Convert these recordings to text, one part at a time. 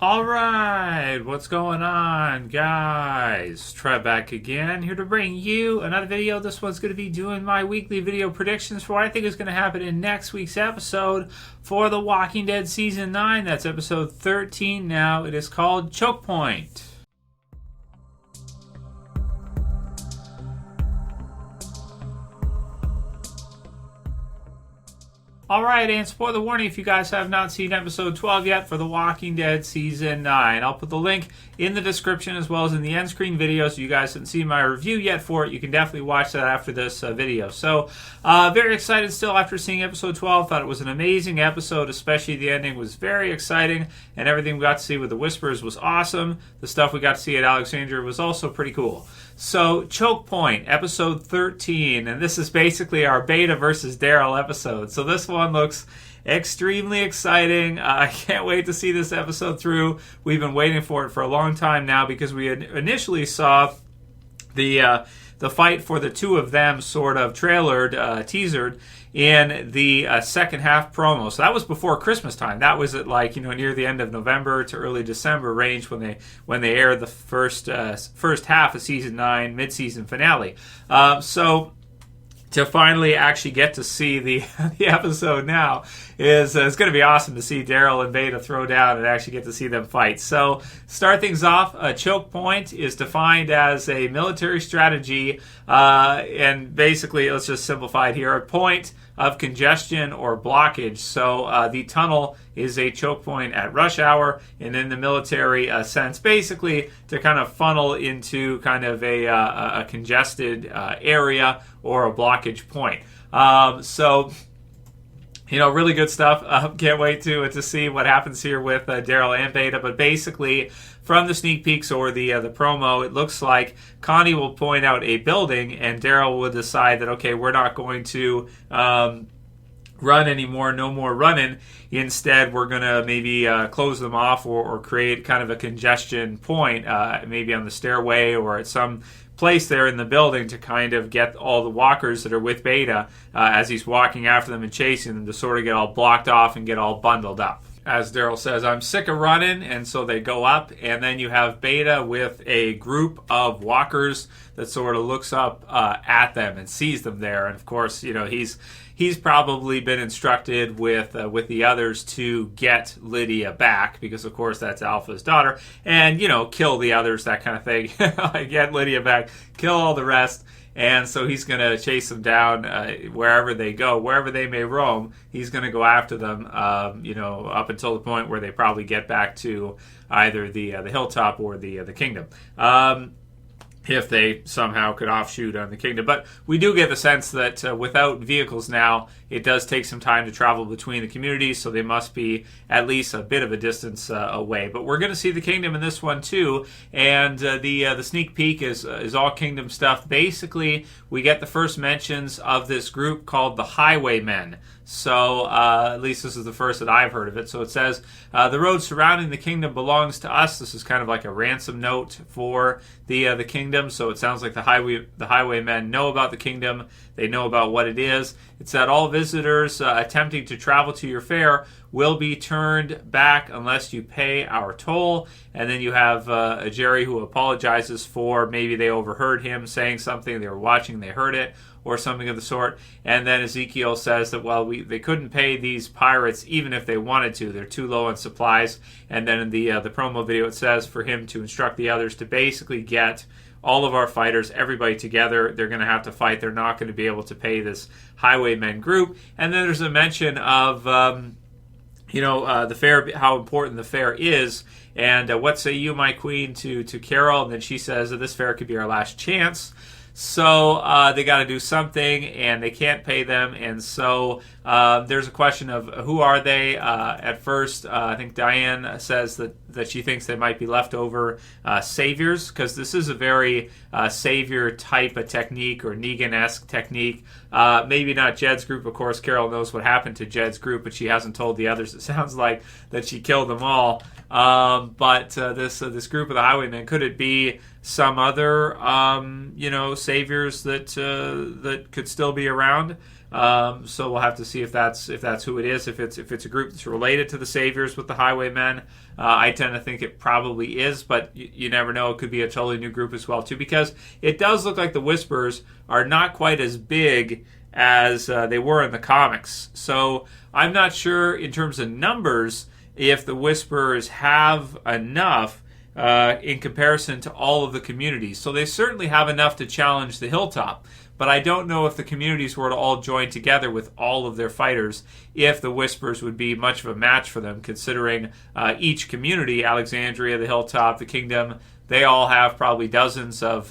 Alright, what's going on, guys? Trev back again, here to bring you another video. This one's going to be doing my weekly video predictions for what I think is going to happen in next week's episode for The Walking Dead Season 9. That's episode 13 now. It is called Chokepoint. Alright, and spoiler warning if you guys have not seen episode 12 yet for The Walking Dead Season 9. I'll put the link in the description as well as in the end screen video, so you guys haven't seen my review yet for it. You can definitely watch that after this video. So, very excited still after seeing episode 12. Thought it was an amazing episode, especially the ending was very exciting, and everything we got to see with the Whispers was awesome. The stuff we got to see at Alexandria was also pretty cool. So, Chokepoint, episode 13, and this is basically our Beta versus Daryl episode. So this one looks extremely exciting. I can't wait to see this episode through. We've been waiting for it for a long time now because we had initially saw the fight for the two of them sort of teasered in the second half promo. So that was before Christmas time. That was at near the end of November to early December range when they aired the first half of season 9 mid-season finale. So to finally actually get to see the episode now is it's going to be awesome to see Daryl and Beta throw down and actually get to see them fight. So, start things off, a choke point is defined as a military strategy, and basically, let's just simplify it here, a point of congestion or blockage. So, the tunnel is a choke point at rush hour, and in the military sense, basically to kind of funnel into kind of a congested area or a blockage point. Really good stuff. Can't wait to see what happens here with Daryl and Beta. But basically, from the sneak peeks or the promo, it looks like Connie will point out a building, and Daryl will decide that, okay, we're not going to run anymore, no more running. Instead, we're going to maybe close them off or create kind of a congestion point, maybe on the stairway or at some place there in the building to kind of get all the walkers that are with Beta as he's walking after them and chasing them to sort of get all blocked off and get all bundled up. As Daryl says, I'm sick of running, and so they go up, and then you have Beta with a group of walkers that sort of looks up at them and sees them there, and of course, he's probably been instructed with the others to get Lydia back, because of course that's Alpha's daughter, and kill the others, that kind of thing. Get Lydia back, kill all the rest. And so he's going to chase them down wherever they go, wherever they may roam. He's going to go after them, up until the point where they probably get back to either the hilltop or the kingdom. If they somehow could offshoot on the kingdom. But we do get the sense that without vehicles now, it does take some time to travel between the communities, so they must be at least a bit of a distance away. But we're going to see the kingdom in this one too, and the sneak peek is all kingdom stuff. Basically, we get the first mentions of this group called the HighwayMen. So, at least this is the first that I've heard of it. So it says, the road surrounding the kingdom belongs to us. This is kind of like a ransom note for the kingdom. So it sounds like the HighwayMen know about the kingdom. They know about what it is. It said all visitors attempting to travel to your fair will be turned back unless you pay our toll. And then you have a Jerry who apologizes for maybe they overheard him saying something. They were watching, they heard it, or something of the sort. And then Ezekiel says that, they couldn't pay these pirates even if they wanted to. They're too low on supplies. And then in the promo video, it says for him to instruct the others to basically get all of our fighters, everybody together. They're going to have to fight. They're not going to be able to pay this HighwayMen group. And then there's a mention of, the fair, how important the fair is. And what say you, my queen, to Carol? And then she says that this fair could be our last chance. So they got to do something, and they can't pay them. And so there's a question of who are they? At first, I think Diane says that she thinks they might be leftover saviors, because this is a very savior type of technique or Negan-esque technique. Maybe not Jed's group. Of course, Carol knows what happened to Jed's group, but she hasn't told the others. It sounds like that she killed them all. But this group of the HighwayMen, could it be some other saviors that could still be around? So we'll have to see if that's who it is. If it's a group that's related to the Saviors with the HighwayMen, I tend to think it probably is, but you never know. It could be a totally new group as well too, because it does look like the Whisperers are not quite as big as they were in the comics. So I'm not sure in terms of numbers if the Whisperers have enough in comparison to all of the communities. So they certainly have enough to challenge the Hilltop. But I don't know if the communities were to all join together with all of their fighters, if the Whisperers would be much of a match for them, considering each community, Alexandria, the Hilltop, the Kingdom, they all have probably dozens of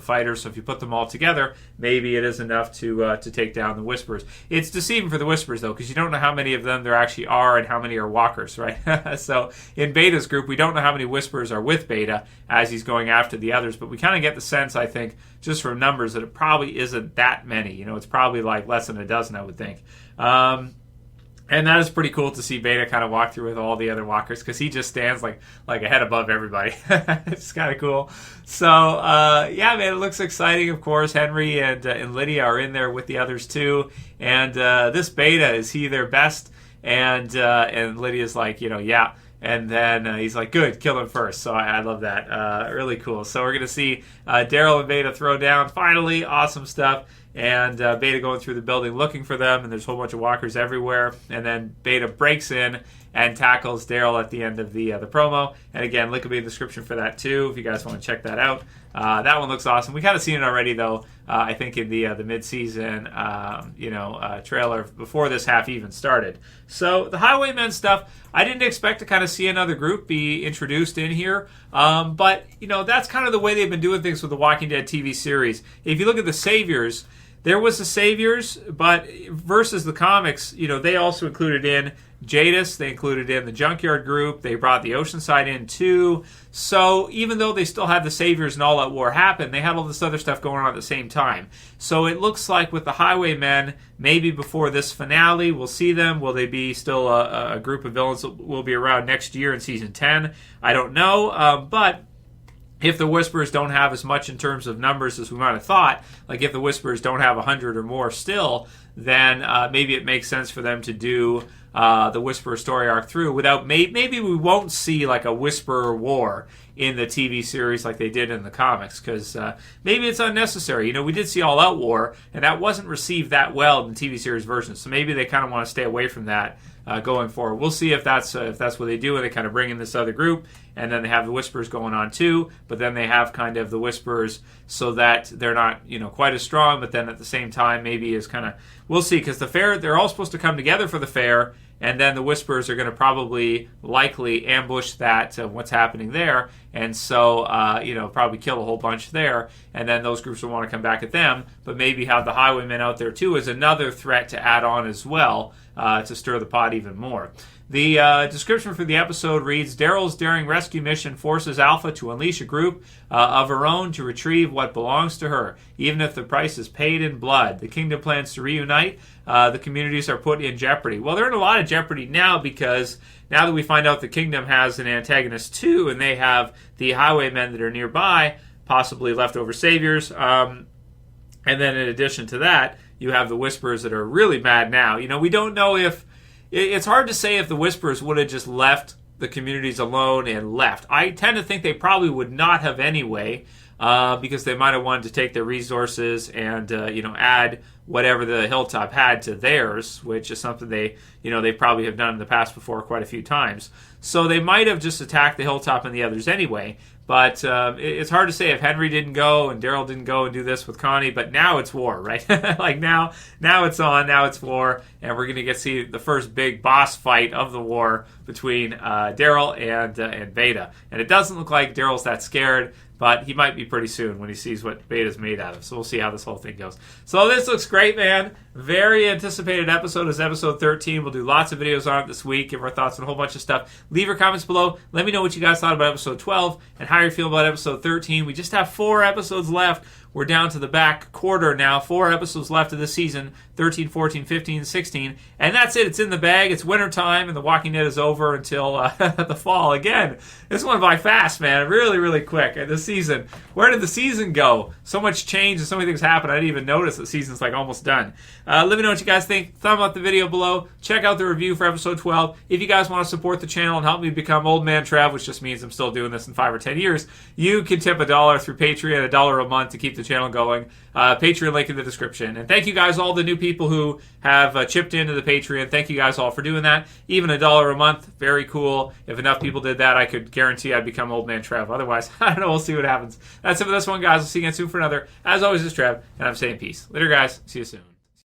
fighters. So if you put them all together, maybe it is enough to take down the Whisperers. It's deceiving for the Whisperers, though, because you don't know how many of them there actually are and how many are walkers, right? So in Beta's group, we don't know how many Whisperers are with Beta as he's going after the others, but we kind of get the sense, I think, just from numbers, that it probably isn't that many. It's probably like less than a dozen, I would think. And that is pretty cool to see Beta kind of walk through with all the other walkers, because he just stands like a head above everybody. It's kind of cool. So, yeah, man, it looks exciting. Of course, Henry and Lydia are in there with the others too. And this Beta, is he their best? And Lydia's like, yeah. And then he's like, good, kill him first. So I love that. Really cool. So we're going to see Daryl and Beta throw down. Finally, awesome stuff. And Beta going through the building looking for them, and there's a whole bunch of walkers everywhere. And then Beta breaks in and tackles Daryl at the end of the promo. And again, link will be in the description for that too, if you guys want to check that out. That one looks awesome. We kind of seen it already, though. I think in the mid-season, trailer before this half even started. So the HighwayMen stuff, I didn't expect to kind of see another group be introduced in here. But that's kind of the way they've been doing things with the Walking Dead TV series. If you look at the Saviors, there was the Saviors, but versus the comics, they also included in Jadis, they included in the Junkyard group, they brought the Oceanside in too. So even though they still had the Saviors and All Out War happen, they had all this other stuff going on at the same time. So it looks like with the HighwayMen, maybe before this finale, we'll see them. Will they be still a group of villains that will be around next year in Season 10? I don't know, but if the Whisperers don't have as much in terms of numbers as we might have thought, like if the Whisperers don't have 100 or more still, then maybe it makes sense for them to do the Whisperer story arc through without, maybe we won't see like a Whisperer war in the TV series like they did in the comics, because maybe it's unnecessary. We did see All Out War, and that wasn't received that well in the TV series version, so maybe they kind of want to stay away from that going forward. We'll see if that's what they do, and they kind of bring in this other group, and then they have the Whisperers going on too, but then they have kind of the Whisperers so that they're not quite as strong, but then at the same time maybe is kind of, we'll see, because the fair, they're all supposed to come together for the fair, and then the Whisperers are going to likely ambush that what's happening there, and so probably kill a whole bunch there, and then those groups will want to come back at them, but maybe have the HighwayMen out there too as another threat to add on as well, to stir the pot even more. The description for the episode reads, Daryl's daring rescue mission forces Alpha to unleash a group of her own to retrieve what belongs to her, even if the price is paid in blood. The Kingdom plans to reunite. The communities are put in jeopardy. Well, they're in a lot of jeopardy now, because now that we find out the Kingdom has an antagonist too, and they have the HighwayMen that are nearby, possibly leftover Saviors, and then in addition to that, you have the Whisperers that are really mad now. We don't know if, it's hard to say if the Whisperers would have just left the communities alone and left. I tend to think they probably would not have anyway, because they might have wanted to take their resources and add whatever the Hilltop had to theirs, which is something they probably have done in the past before quite a few times. So they might have just attacked the Hilltop and the others anyway. But it's hard to say if Henry didn't go and Daryl didn't go and do this with Connie. But now it's war, right? Like now it's on. Now it's war, and we're going to see the first big boss fight of the war between Daryl and Beta. And it doesn't look like Daryl's that scared, but he might be pretty soon when he sees what Beta's made out of. So we'll see how this whole thing goes. So this looks great, man. Very anticipated episode is episode 13. We'll do lots of videos on it this week, give our thoughts on a whole bunch of stuff. Leave your comments below. Let me know what you guys thought about episode 12 and how you feel about episode 13. We just have 4 episodes left. we're down to the back quarter now. 4 episodes left of the season, 13, 14, 15, 16. And that's it. It's in the bag. It's wintertime, and The Walking Dead is over until the fall. Again, this went by fast, man. Really, really quick. This season, where did the season go? So much change and so many things happened. I didn't even notice the season's like almost done. Let me know what you guys think. Thumb up the video below. Check out the review for episode 12. If you guys want to support the channel and help me become Old Man Trev, which just means I'm still doing this in 5 or 10 years, you can tip $1 through Patreon, $1 a month to keep the channel going. Patreon link in the description. And thank you guys, all the new people who have chipped into the Patreon. Thank you guys all for doing that. Even $1 a month, very cool. If enough people did that, I could guarantee I'd become Old Man Trev. Otherwise, I don't know. We'll see what happens. That's it for this one, guys. We'll see you again soon for another. As always, it's Trev, and I'm saying peace. Later, guys. See you soon.